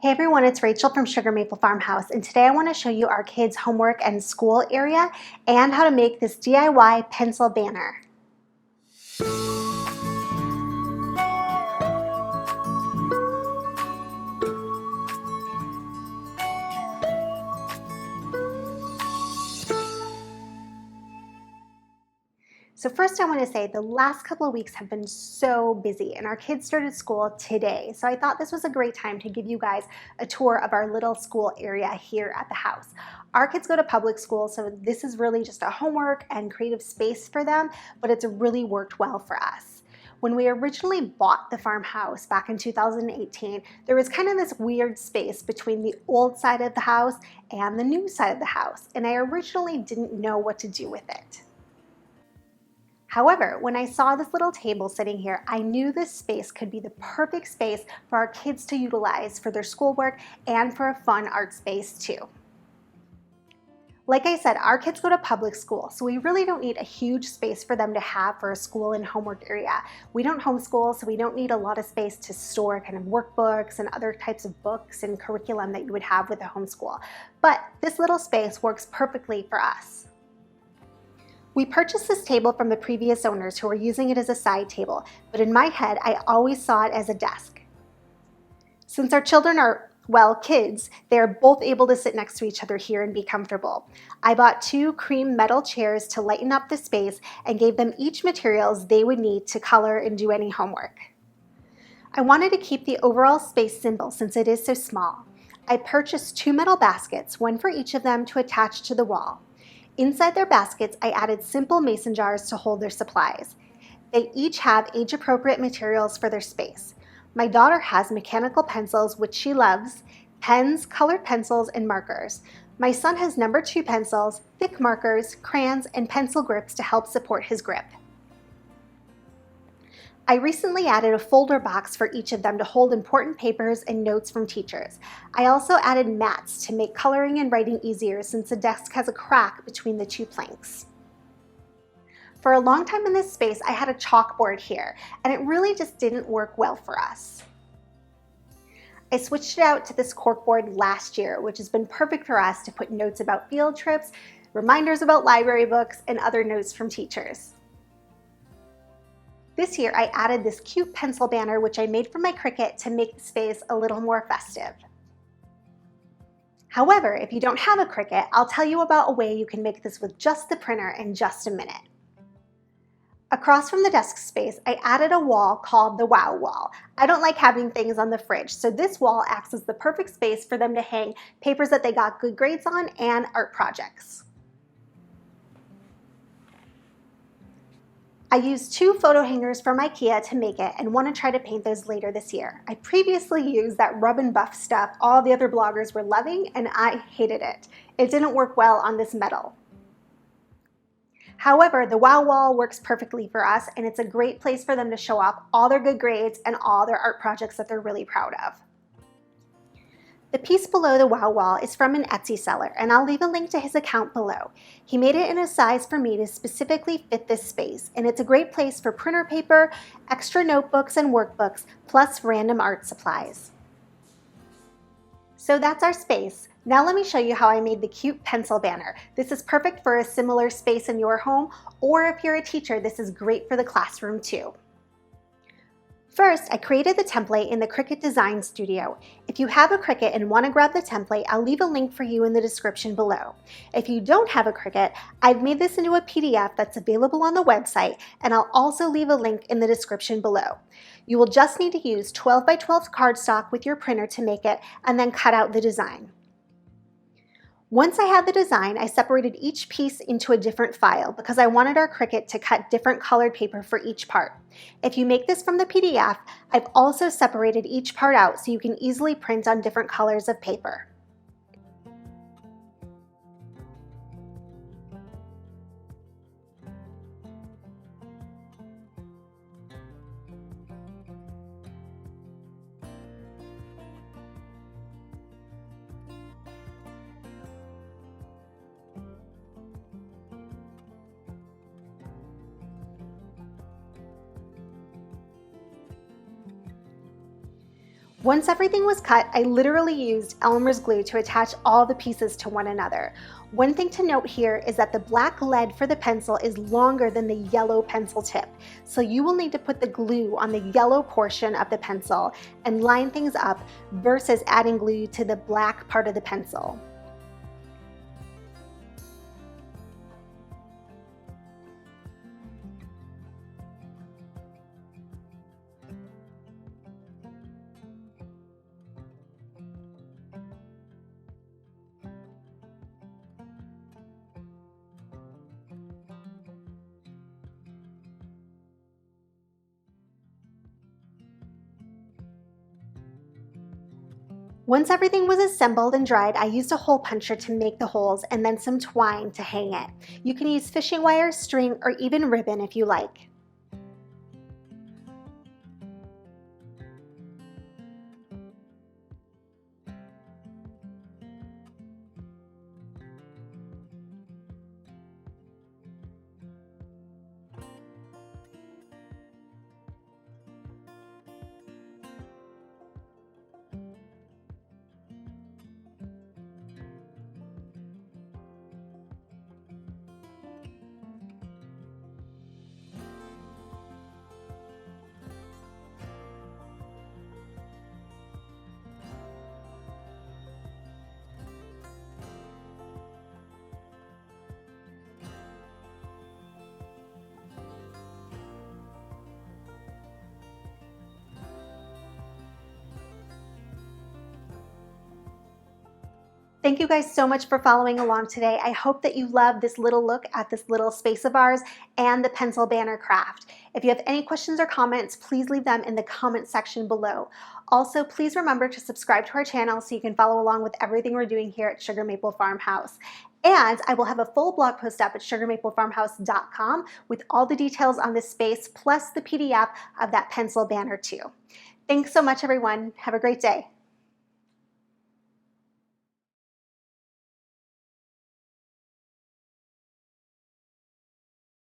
Hey everyone, it's Rachel from Sugar Maple Farmhouse, and today I want to show you our kids' homework and school area and how to make this DIY pencil banner. So first I want to say the last couple of weeks have been so busy and our kids started school today. So I thought this was a great time to give you guys a tour of our little school area here at the house. Our kids go to public school, so this is really just a homework and creative space for them, but it's really worked well for us. When we originally bought the farmhouse back in 2018, there was kind of this weird space between the old side of the house and the new side of the house, and I originally didn't know what to do with it. However, when I saw this little table sitting here, I knew this space could be the perfect space for our kids to utilize for their schoolwork and for a fun art space too. Like I said, our kids go to public school, so we really don't need a huge space for them to have for a school and homework area. We don't homeschool, so we don't need a lot of space to store kind of workbooks and other types of books and curriculum that you would have with a homeschool. But this little space works perfectly for us. We purchased this table from the previous owners who were using it as a side table, but in my head, I always saw it as a desk. Since our children are, well, kids, they're both able to sit next to each other here and be comfortable. I bought 2 cream metal chairs to lighten up the space and gave them each materials they would need to color and do any homework. I wanted to keep the overall space simple since it is so small. I purchased 2 metal baskets, one for each of them to attach to the wall. Inside their baskets, I added simple mason jars to hold their supplies. They each have age-appropriate materials for their space. My daughter has mechanical pencils, which she loves, pens, colored pencils, and markers. My son has number 2 pencils, thick markers, crayons, and pencil grips to help support his grip. I recently added a folder box for each of them to hold important papers and notes from teachers. I also added mats to make coloring and writing easier since the desk has a crack between the 2 planks. For a long time in this space, I had a chalkboard here, and it really just didn't work well for us. I switched it out to this corkboard last year, which has been perfect for us to put notes about field trips, reminders about library books, and other notes from teachers. This year, I added this cute pencil banner, which I made from my Cricut to make the space a little more festive. However, if you don't have a Cricut, I'll tell you about a way you can make this with just the printer in just a minute. Across from the desk space, I added a wall called the Wow Wall. I don't like having things on the fridge, so this wall acts as the perfect space for them to hang papers that they got good grades on and art projects. I used 2 photo hangers from IKEA to make it and want to try to paint those later this year. I previously used that rub and buff stuff all the other bloggers were loving, and I hated it. It didn't work well on this metal. However, the Wow Wall works perfectly for us, and it's a great place for them to show off all their good grades and all their art projects that they're really proud of. The piece below the Wow Wall is from an Etsy seller, and I'll leave a link to his account below. He made it in a size for me to specifically fit this space, and it's a great place for printer paper, extra notebooks and workbooks, plus random art supplies. So that's our space. Now let me show you how I made the cute pencil banner. This is perfect for a similar space in your home, or if you're a teacher, this is great for the classroom too. First, I created the template in the Cricut Design Studio. If you have a Cricut and want to grab the template, I'll leave a link for you in the description below. If you don't have a Cricut, I've made this into a PDF that's available on the website, and I'll also leave a link in the description below. You will just need to use 12 by 12 cardstock with your printer to make it, and then cut out the design. Once I had the design, I separated each piece into a different file because I wanted our Cricut to cut different colored paper for each part. If you make this from the PDF, I've also separated each part out so you can easily print on different colors of paper. Once everything was cut, I literally used Elmer's glue to attach all the pieces to one another. One thing to note here is that the black lead for the pencil is longer than the yellow pencil tip. So you will need to put the glue on the yellow portion of the pencil and line things up versus adding glue to the black part of the pencil. Once everything was assembled and dried, I used a hole puncher to make the holes and then some twine to hang it. You can use fishing wire, string, or even ribbon if you like. Thank you guys so much for following along today. I hope that you love this little look at this little space of ours and the pencil banner craft. If you have any questions or comments, please leave them in the comment section below. Also, please remember to subscribe to our channel so you can follow along with everything we're doing here at Sugar Maple Farmhouse. And I will have a full blog post up at sugarmaplefarmhouse.com with all the details on this space, plus the PDF of that pencil banner too. Thanks so much, everyone. Have a great day.